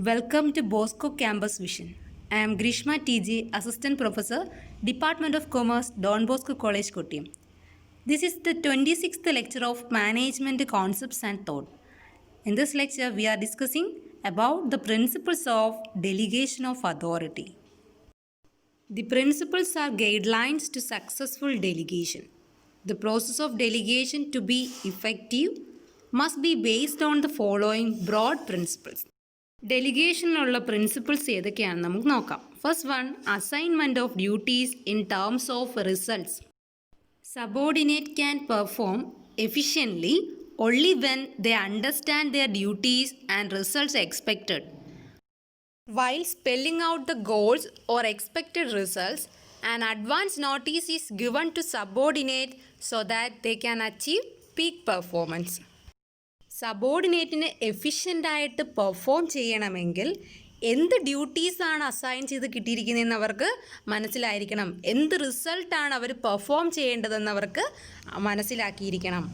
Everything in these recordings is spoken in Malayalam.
Welcome to Bosco Campus Vision. I am Grishma TG, Assistant Professor, Department of Commerce, Don Bosco College, Kottayam. This is the 26th lecture of Management Concepts and Thought. In this lecture, we are discussing about the principles of delegation of authority. The principles are guidelines to successful delegation. The process of delegation to be effective must be based on the following broad principles. ഡെലിഗേഷനിലുള്ള പ്രിൻസിപ്പിൾസ് ഏതൊക്കെയാണെന്ന് നമുക്ക് നോക്കാം. First one, assignment of duties in terms of results. Subordinate can perform efficiently only when they understand their duties and results expected. While spelling out the goals or expected results, an advance notice is given to subordinate so that they can achieve peak performance. സബോർഡിനേറ്റിന് എഫിഷ്യൻ്റായിട്ട് പെർഫോം ചെയ്യണമെങ്കിൽ എന്ത് ഡ്യൂട്ടീസാണ് അസൈൻ ചെയ്ത് കിട്ടിയിരിക്കുന്നതെന്ന് അവർക്ക് മനസ്സിലായിരിക്കണം. എന്ത് റിസൾട്ടാണ് അവർ പെർഫോം ചെയ്യേണ്ടതെന്ന് അവർക്ക് മനസ്സിലാക്കിയിരിക്കണം.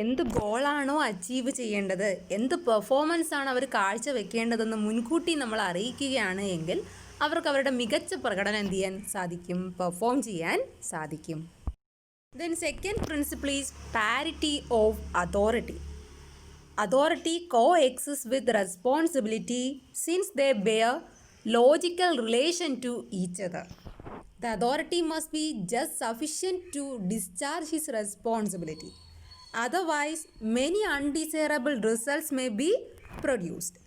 എന്ത് ഗോളാണോ അച്ചീവ് ചെയ്യേണ്ടത്, എന്ത് പെർഫോമൻസാണ് അവർ കാഴ്ചവെക്കേണ്ടതെന്ന് മുൻകൂട്ടി നമ്മൾ അറിയിക്കുകയാണ് എങ്കിൽ അവർക്ക് അവരുടെ മികച്ച പ്രകടനം എന്ത് ചെയ്യാൻ സാധിക്കും, പെർഫോം ചെയ്യാൻ സാധിക്കും. Then second principle is parity of authority. Authority coexists with responsibility since they bear logical relation to each other. The authority must be just sufficient to discharge his responsibility. Otherwise, many undesirable results may be produced.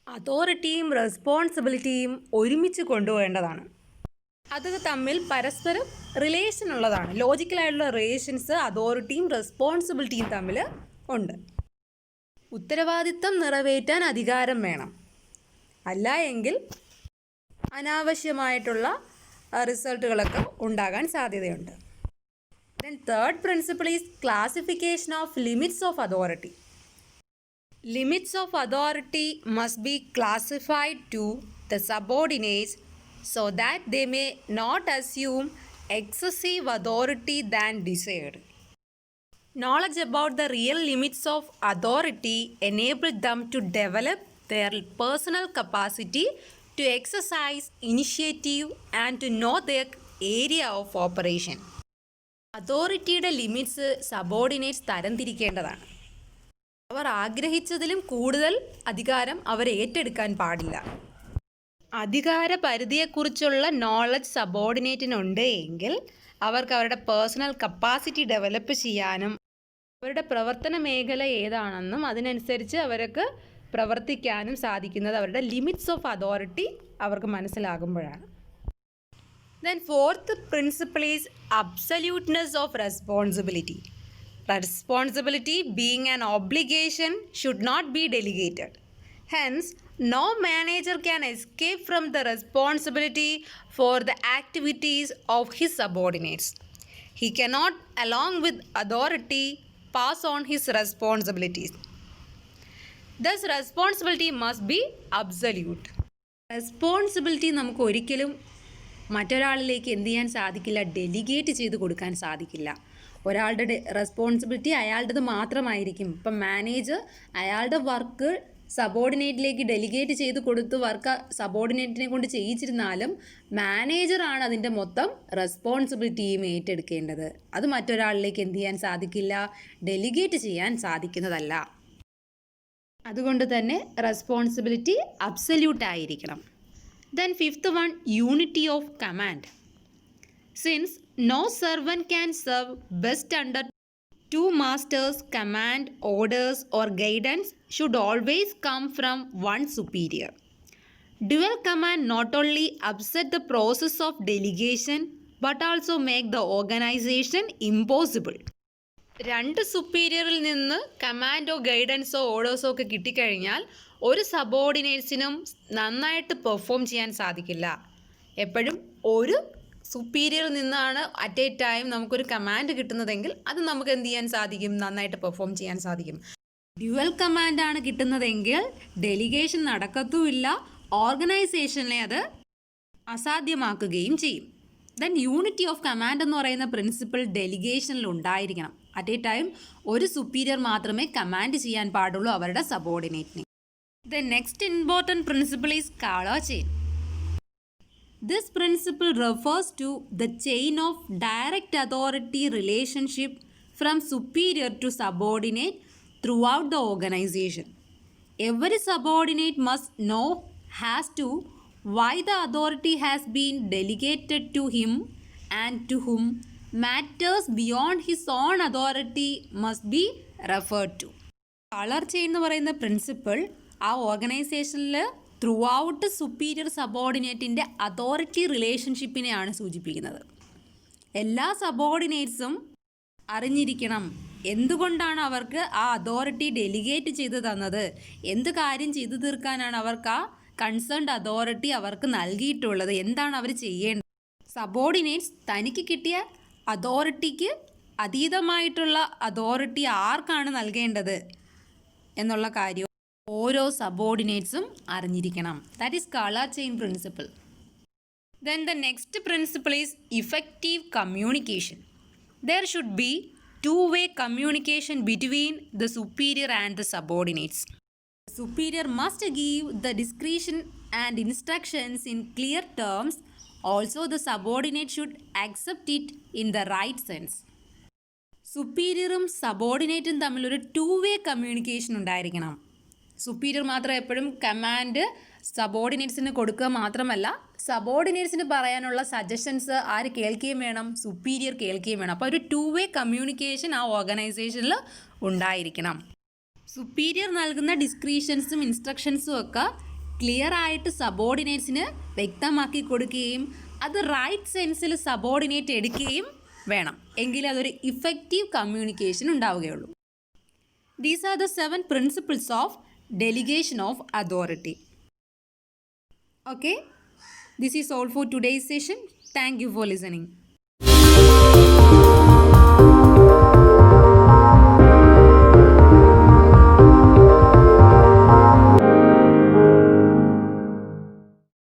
അതോറിറ്റിയും റെസ്പോൺസിബിലിറ്റിയും ഒരുമിച്ച് കൊണ്ടുപോകേണ്ടതാണ്. അത് തമ്മിൽ പരസ്പരം റിലേഷൻ ഉള്ളതാണ്. ലോജിക്കലായിട്ടുള്ള റിലേഷൻസ് അതോറിറ്റിയും റെസ്പോൺസിബിലിറ്റിയും തമ്മിൽ ഉണ്ട്. ഉത്തരവാദിത്തം നിറവേറ്റാൻ അധികാരം വേണം, അല്ല എങ്കിൽ അനാവശ്യമായിട്ടുള്ള റിസൾട്ടുകളൊക്കെ ഉണ്ടാകാൻ സാധ്യതയുണ്ട്. Then third principle is classification of limits of authority. Limits of authority must be classified to the subordinates so that they may not assume excessive authority than desired. Knowledge about the real limits of authority enables them to develop their personal capacity to exercise initiative and to know their area of operation. അതോറിറ്റിയുടെ ലിമിറ്റ്സ് സബോർഡിനേറ്റ്സ് തരംതിരിക്കേണ്ടതാണ്. അവർ ആഗ്രഹിച്ചതിലും കൂടുതൽ അധികാരം അവർ ഏറ്റെടുക്കാൻ പാടില്ല. അധികാര പരിധിയെക്കുറിച്ചുള്ള നോളജ് സബോർഡിനേറ്റിനുണ്ട് എങ്കിൽ അവർക്ക് അവരുടെ പേഴ്സണൽ കപ്പാസിറ്റി ഡെവലപ്പ് ചെയ്യാനും അവരുടെ പ്രവർത്തന മേഖല ഏതാണെന്നും അതിനനുസരിച്ച് അവർക്ക് പ്രവർത്തിക്കാനും സാധിക്കുന്നത് അവരുടെ ലിമിറ്റ്സ് ഓഫ് അതോറിറ്റി അവർക്ക് മനസ്സിലാകുമ്പോഴാണ്. Then fourth principle is absoluteness of responsibility. Responsibility being an obligation should not be delegated. Hence, no manager can escape from the responsibility for the activities of his subordinates. He cannot, along with authority, pass on his responsibilities. Thus, responsibility must be absolute. Responsibility നമുക്ക് ഒരിക്കലും മറ്റൊരാളിലേക്ക് എന്ത് ചെയ്യാൻ സാധിക്കില്ല, ഡെലിഗേറ്റ് ചെയ്ത് കൊടുക്കാൻ സാധിക്കില്ല. ഒരാളുടെ റെസ്പോൺസിബിലിറ്റി അയാളുടേത് മാത്രമായിരിക്കും. ഇപ്പം മാനേജർ അയാളുടെ വർക്ക് സബോർഡിനേറ്റിലേക്ക് ഡെലിഗേറ്റ് ചെയ്ത് കൊടുത്ത് വർക്ക് സബോർഡിനേറ്റിനെ കൊണ്ട് ചെയ്യിച്ചിരുന്നാലും മാനേജറാണ് അതിൻ്റെ മൊത്തം റെസ്പോൺസിബിലിറ്റിയും ഏറ്റെടുക്കേണ്ടത്. അത് മറ്റൊരാളിലേക്ക് എന്ത് ചെയ്യാൻ സാധിക്കില്ല, ഡെലിഗേറ്റ് ചെയ്യാൻ സാധിക്കുന്നതല്ല. അതുകൊണ്ട് തന്നെ റെസ്പോൺസിബിലിറ്റി അബ്സല്യൂട്ട് ആയിരിക്കണം. Then fifth one, unity of command. Since no servant can serve best under two masters, command, orders or guidance should always come from one superior. Dual command not only upset the process of delegation but also make the organization impossible. രണ്ട് സുപ്പീരിയറിൽ നിന്ന് കമാൻഡോ ഗൈഡൻസോ ഓർഡേഴ്സോ ഒക്കെ കിട്ടിക്കഴിഞ്ഞാൽ ഒരു സബോർഡിനേറ്റ്സിനും നന്നായിട്ട് പെർഫോം ചെയ്യാൻ സാധിക്കില്ല. എപ്പോഴും ഒരു സുപ്പീരിയറിൽ നിന്നാണ് അറ്റ് എ ടൈം നമുക്കൊരു കമാൻഡ് കിട്ടുന്നതെങ്കിൽ അത് നമുക്ക് എന്ത് ചെയ്യാൻ സാധിക്കും, നന്നായിട്ട് പെർഫോം ചെയ്യാൻ സാധിക്കും. ഡ്യുവൽ കമാൻഡാണ് കിട്ടുന്നതെങ്കിൽ ഡെലിഗേഷൻ നടക്കത്തുമില്ല, ഓർഗനൈസേഷനെ അത് അസാധ്യമാക്കുകയും ചെയ്യും. ദെൻ യൂണിറ്റി ഓഫ് കമാൻഡ് എന്ന് പറയുന്ന പ്രിൻസിപ്പിൾ ഡെലിഗേഷനിൽ ഉണ്ടായിരിക്കണം. അറ്റ് എ ടൈം ഒരു സുപ്പീരിയർ മാത്രമേ കമാൻഡ് ചെയ്യാൻ പാടുള്ളൂ അവരുടെ സബോർഡിനേറ്റിനെ. The next important principle is Kala chain. This principle refers to the chain of direct authority relationship from superior to subordinate throughout the organization. Every subordinate must know as to why the authority has been delegated to him and to whom matters beyond his own authority must be referred to. Colour chain എന്ന് പറയുന്ന പ്രിൻസിപ്പിൾ ആ ഓർഗനൈസേഷനിൽ ത്രൂ ഔട്ട് സുപ്പീരിയർ സബോർഡിനേറ്റിൻ്റെ അതോറിറ്റി റിലേഷൻഷിപ്പിനെയാണ് സൂചിപ്പിക്കുന്നത്. എല്ലാ സബോർഡിനേറ്റ്സും അറിഞ്ഞിരിക്കണം എന്തുകൊണ്ടാണ് അവർക്ക് ആ അതോറിറ്റി ഡെലിഗേറ്റ് ചെയ്ത് തന്നത്, എന്ത് കാര്യം ചെയ്തു തീർക്കാനാണ് അവർക്ക് ആ കൺസേൺഡ് അതോറിറ്റി അവർക്ക് നൽകിയിട്ടുള്ളത്, എന്താണ് അവർ ചെയ്യേണ്ടത്. സബോർഡിനേറ്റ്സ് തനിക്ക് കിട്ടിയ അതോറിറ്റിക്ക് അതീതമായിട്ടുള്ള അതോറിറ്റി ആർക്കാണ് നൽകേണ്ടത് എന്നുള്ള കാര്യം ഓരോ സബോർഡിനേറ്റ്സും അറിഞ്ഞിരിക്കണം. That is colour chain principle. Then the next principle is effective communication. There should be two-way communication between the superior and the subordinates. The superior must give the discretion and instructions in clear terms. Also, the subordinate should accept it in the right sense. സുപ്പീരിയറും സബോർഡിനേറ്റും തമ്മിലൊരു ടു-വേ കമ്മ്യൂണിക്കേഷൻ ഉണ്ടായിരിക്കണം. സുപ്പീരിയർ മാത്രം എപ്പോഴും കമാൻഡ് സബോർഡിനേറ്റ്സിന് കൊടുക്കുക മാത്രമല്ല, സബോർഡിനേറ്റ്സിന് പറയാനുള്ള സജഷൻസ് ആര് കേൾക്കുകയും വേണം, സുപ്പീരിയർ കേൾക്കുകയും വേണം. അപ്പോൾ ഒരു ടു-വേ കമ്മ്യൂണിക്കേഷൻ ആ ഓർഗനൈസേഷനിൽ ഉണ്ടായിരിക്കണം. സുപ്പീരിയർ നൽകുന്ന ഡിസ്ക്രിഷൻസും ഇൻസ്ട്രക്ഷൻസും ഒക്കെ ക്ലിയർ ആയിട്ട് സബോർഡിനേറ്റ്സിന് വ്യക്തമാക്കി കൊടുക്കുകയും അത് റൈറ്റ് സെൻസിൽ സബോർഡിനേറ്റ് എടുക്കുകയും വേണം. എങ്കിൽ അതൊരു ഇഫക്റ്റീവ് കമ്മ്യൂണിക്കേഷൻ ഉണ്ടാവുകയുള്ളൂ. These are the 7 principles of delegation of authority. Okay, this is all for today's session. Thank you for listening.